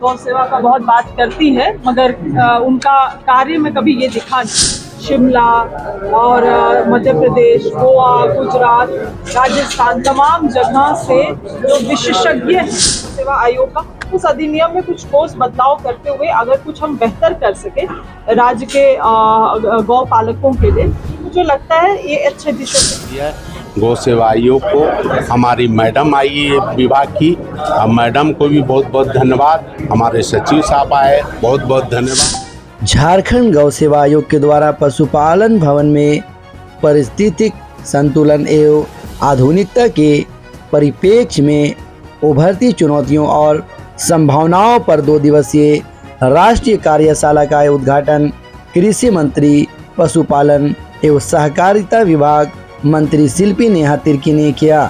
गौ सेवा का बहुत बात करती है, मगर उनका कार्य में कभी ये दिखा नहीं। शिमला और मध्य प्रदेश, गोवा, गुजरात, राजस्थान, तमाम जगह से जो विशेषज्ञ हैं सेवा आयोग का, उस अधिनियम में कुछ ठोस बदलाव करते हुए अगर कुछ हम बेहतर कर सके राज्य के गौ पालकों के लिए, मुझे लगता है ये अच्छे दिशा है। गौ सेवा आयोग को हमारी मैडम आई है विभाग की, मैडम को भी बहुत बहुत धन्यवाद। हमारे सचिव साहब आए, बहुत बहुत धन्यवाद। झारखंड गौ सेवा आयोग के द्वारा पशुपालन भवन में पारिस्थितिक संतुलन एवं आधुनिकता के परिप्रेक्ष्य में उभरती चुनौतियों और संभावनाओं पर 2 दिवसीय राष्ट्रीय कार्यशाला का उद्घाटन कृषि मंत्री, पशुपालन एवं सहकारिता विभाग मंत्री शिल्पी नेहा तिर्की ने किया।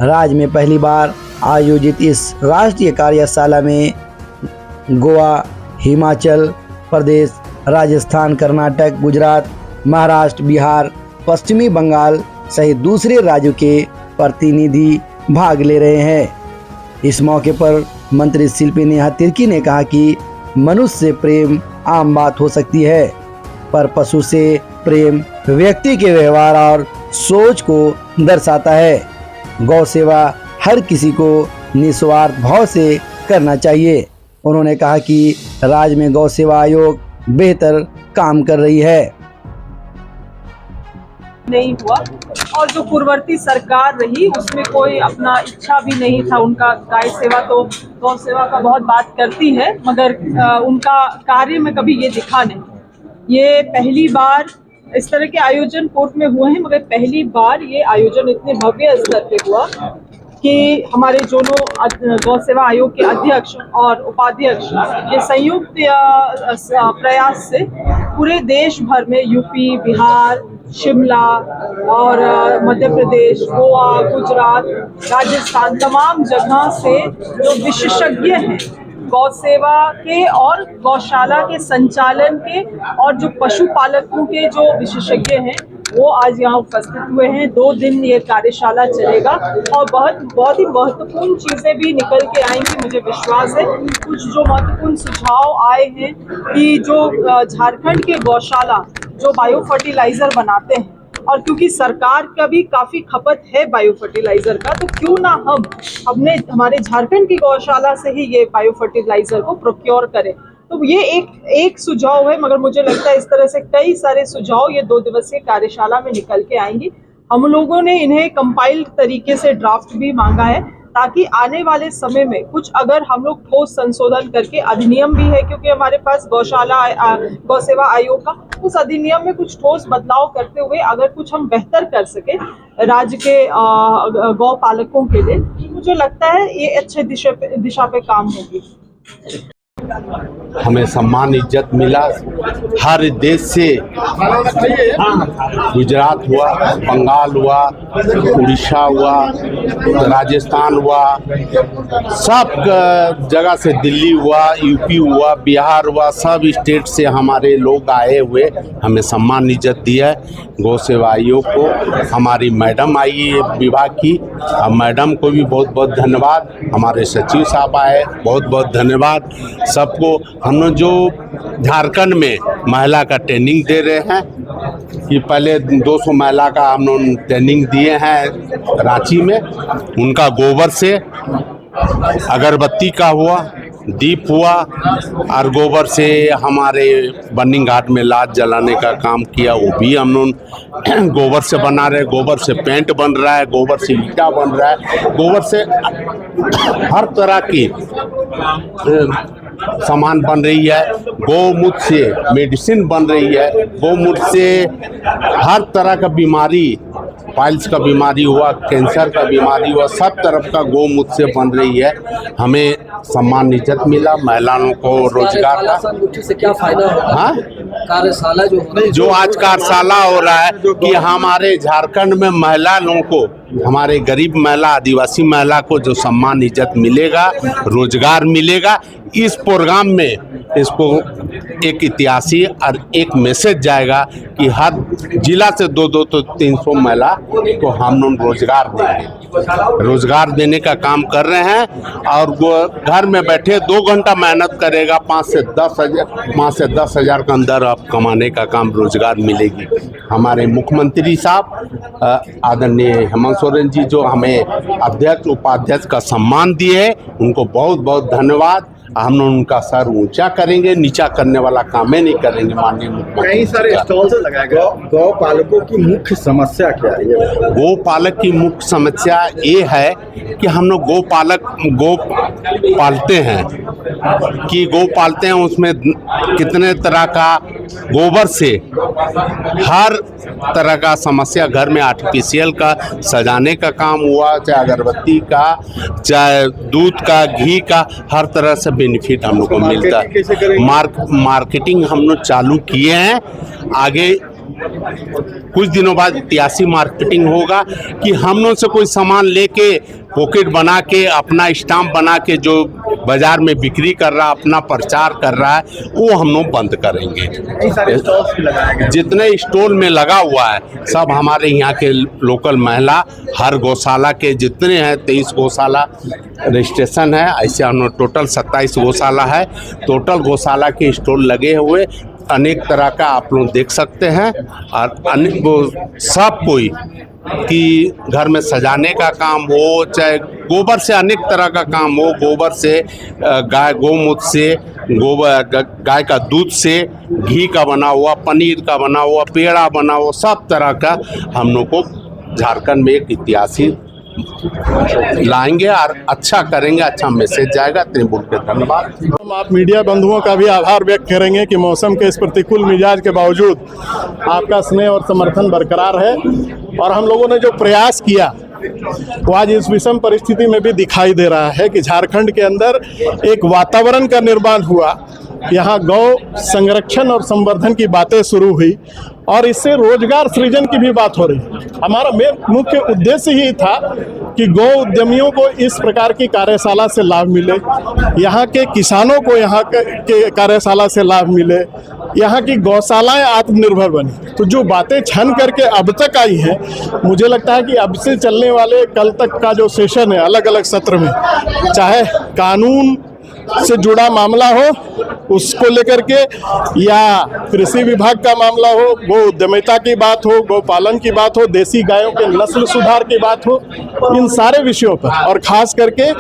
राज्य में पहली बार आयोजित इस राष्ट्रीय कार्यशाला में गोवा, हिमाचल प्रदेश, राजस्थान, कर्नाटक, गुजरात, महाराष्ट्र, बिहार, पश्चिमी बंगाल सहित दूसरे राज्यों के प्रतिनिधि भाग ले रहे हैं। इस मौके पर मंत्री शिल्पी नेहा तिर्की ने कहा कि मनुष्य से प्रेम आम बात हो सकती है, पर पशु से प्रेम व्यक्ति के व्यवहार और सोच को दर्शाता है। गौ सेवा हर किसी को निस्वार्थ भाव से करना चाहिए। उन्होंने कहा कि राज्य में गौ सेवा आयोग बेहतर काम कर रही है। नहीं हुआ और जो पूर्ववर्ती सरकार रही उसमें कोई अपना इच्छा भी नहीं था उनका। गाय सेवा तो गौ सेवा का बहुत बात करती है, मगर उनका कार्य में कभी ये दिखा नहीं। ये पहली बार इस तरह के आयोजन कोर्ट में हुए हैं, मगर पहली बार ये आयोजन इतने भव्य स्तर पे हुआ कि हमारे दोनों गौ सेवा आयोग के अध्यक्ष और उपाध्यक्ष ये संयुक्त प्रयास से पूरे देश भर में यूपी, बिहार, शिमला और मध्य प्रदेश, गोवा, गुजरात, राजस्थान, तमाम जगह से जो विशेषज्ञ हैं गौ सेवा के और गौशाला के संचालन के और जो पशुपालकों के जो विशेषज्ञ हैं वो आज यहाँ उपस्थित हुए हैं। 2 दिन ये कार्यशाला चलेगा और बहुत ही महत्वपूर्ण चीजें भी निकल के आएंगी, मुझे विश्वास है। कुछ जो महत्वपूर्ण सुझाव आए हैं कि जो झारखंड के गौशाला जो बायो फर्टिलाइजर बनाते हैं, और क्योंकि सरकार का भी काफी खपत है बायो फर्टिलाइजर का, तो क्यों ना हम हमारे झारखंड की गौशाला से ही ये बायो फर्टिलाइजर को प्रोक्योर करें। तो ये एक सुझाव है, मगर मुझे लगता है इस तरह से कई सारे सुझाव ये 2 दिवसीय कार्यशाला में निकल के आएंगी। हम लोगों ने इन्हें कंपाइल्ड तरीके से ड्राफ्ट भी मांगा है ताकि आने वाले समय में कुछ अगर हम लोग ठोस संशोधन करके, अधिनियम भी है क्योंकि हमारे पास गौ सेवा आयोग का, उस अधिनियम में कुछ ठोस बदलाव करते हुए अगर कुछ हम बेहतर कर सके राज्य के गौ पालकों के लिए, मुझे लगता है ये अच्छे दिशा पे काम होगी। हमें सम्मान इज्जत मिला हर देश से, गुजरात हुआ, बंगाल हुआ, उड़ीसा हुआ, राजस्थान हुआ, सब जगह से, दिल्ली हुआ, यूपी हुआ, बिहार हुआ, सब स्टेट से हमारे लोग आए हुए हमें सम्मान इज्जत दिया है। गौ सेवा आयोग को हमारी मैडम आई है विभाग की, मैडम को भी बहुत बहुत धन्यवाद। हमारे सचिव साहब आए, बहुत बहुत धन्यवाद सबको। हम लोग जो झारखंड में महिला का ट्रेनिंग दे रहे हैं, कि पहले 200 महिला का हम लोग ट्रेनिंग दिए हैं रांची में। उनका गोबर से अगरबत्ती का हुआ, दीप हुआ, और गोबर से हमारे बर्निंग घाट में लाश जलाने का काम किया, वो भी हम लोग गोबर से बना रहे। गोबर से पेंट बन रहा है, गोबर से ईटा बन रहा है, गोबर से हर तरह की सामान बन रही है। गौमूत्र से मेडिसिन बन रही है, गौमूत्र से हर तरह का बीमारी, पाइल्स का बीमारी हुआ, कैंसर का बीमारी हुआ, सब तरफ का गौमूत्र से बन रही है। हमें सम्मान इज्जत मिला, महिलाओं को रोजगार का। से क्या फायदा होगा? हाँ, कार्यशाला जो आज कार्यशाला हो रहा है कि हमारे झारखंड में महिला लोगों को, हमारे गरीब महिला, आदिवासी महिला को जो सम्मान इज्जत मिलेगा, रोजगार मिलेगा, इस प्रोग्राम में इसको एक इतिहासी और एक मैसेज जाएगा कि हर जिला से 200 तो 300 महिला को हम लोग रोजगार देंगे। रोजगार देने का काम कर रहे हैं और वो घर में बैठे 2 घंटा मेहनत करेगा 5 से 10 हज़ार के अंदर आप कमाने का काम रोजगार मिलेगी। हमारे मुख्यमंत्री साहब आदरणीय हेमंत सोरेन जी जो हमें अध्यक्ष उपाध्यक्ष का सम्मान दिए उनको बहुत बहुत धन्यवाद। हम लोग उनका सर ऊंचा करेंगे, नीचा करने वाला काम ही नहीं करेंगे। माननीय मुख्यमंत्री कई सारे स्टॉल्स लगाए गए। गौ पालकों की मुख्य समस्या क्या है? गौ पालक की मुख्य समस्या ये है कि हम लोग गौ पालते हैं कि गौ पालते हैं उसमें कितने तरह का गोबर से हर तरह का समस्या घर में आर्टिफिशियल का सजाने का काम हुआ, चाहे अगरबत्ती का, चाहे दूध का, घी का, हर तरह से बेनिफिट हम लोग को मिलता है। मार्केटिंग हम लोग चालू किए हैं। आगे कुछ दिनों बाद इतिहासी मार्केटिंग होगा कि हम लोग से कोई सामान लेके पॉकेट बना के अपना स्टाम्प बना के जो बाजार में बिक्री कर रहा अपना प्रचार कर रहा है वो हम लोग बंद करेंगे। जितने स्टॉल में लगा हुआ है सब हमारे यहाँ के लोकल महिला हर गौशाला के जितने हैं 23 गौशाला रजिस्ट्रेशन है, ऐसे हम लोग टोटल 27 गौशाला है। टोटल गौशाला के स्टॉल लगे हुए अनेक तरह का आप लोग देख सकते हैं और अनेक वो सब कोई कि घर में सजाने का काम हो, चाहे गोबर से अनेक तरह का काम हो, गोबर से गाय गौमूत्र से, गोबर गाय का दूध से, घी का बना हुआ, पनीर का बना हुआ, पेड़ा बना हुआ, सब तरह का हम लोग को झारखंड में एक इतिहासी लाएंगे और अच्छा करेंगे, अच्छा मैसेज जाएगा। बोल के धन्यवाद। हम आप मीडिया बंधुओं का भी आभार व्यक्त करेंगे कि मौसम के इस प्रतिकूल मिजाज के बावजूद आपका स्नेह और समर्थन बरकरार है और हम लोगों ने जो प्रयास किया वो आज इस विषम परिस्थिति में भी दिखाई दे रहा है कि झारखंड के अंदर एक वातावरण का निर्माण हुआ। यहाँ गौ संरक्षण और संवर्धन की बातें शुरू हुई और इससे रोजगार सृजन की भी बात हो रही। हमारा मुख्य उद्देश्य ही था कि गौ उद्यमियों को इस प्रकार की कार्यशाला से लाभ मिले, यहाँ के किसानों को यहाँ के कार्यशाला से लाभ मिले, यहाँ की गौशालाएं आत्मनिर्भर बनी। तो जो बातें छन करके अब तक आई हैं, मुझे लगता है कि अब से चलने वाले कल तक का जो सेशन है अलग अलग सत्र में, चाहे कानून से जुड़ा मामला हो उसको लेकर के या कृषि विभाग का मामला हो, गो उद्यमिता की बात हो, गौ पालन की बात हो, देसी गायों के नस्ल सुधार की बात हो, इन सारे विषयों पर और खास करके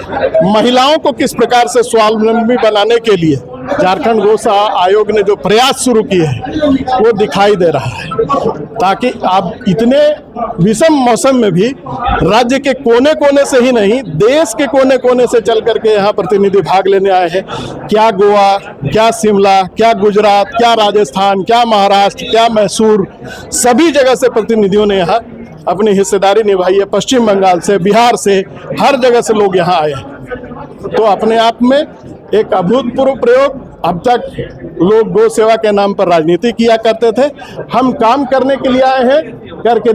महिलाओं को किस प्रकार से स्वावलंबी बनाने के लिए झारखंड गौ आयोग ने जो प्रयास शुरू किए हैं वो दिखाई दे रहा है, ताकि आप इतने विषम मौसम में भी राज्य के कोने कोने से ही नहीं देश के कोने कोने से चल करके यहाँ प्रतिनिधि भाग लेने आए हैं। क्या गोवा, क्या शिमला, क्या गुजरात, क्या राजस्थान, क्या महाराष्ट्र, क्या मैसूर, सभी जगह से प्रतिनिधियों ने यहाँ अपनी हिस्सेदारी निभाई है। पश्चिम बंगाल से, बिहार से, हर जगह से लोग यहाँ आए हैं। तो अपने आप में एक अभूतपूर्व प्रयोग। अब तक लोग गौ सेवा के नाम पर राजनीति किया करते थे, हम काम करने के लिए आए हैं, करके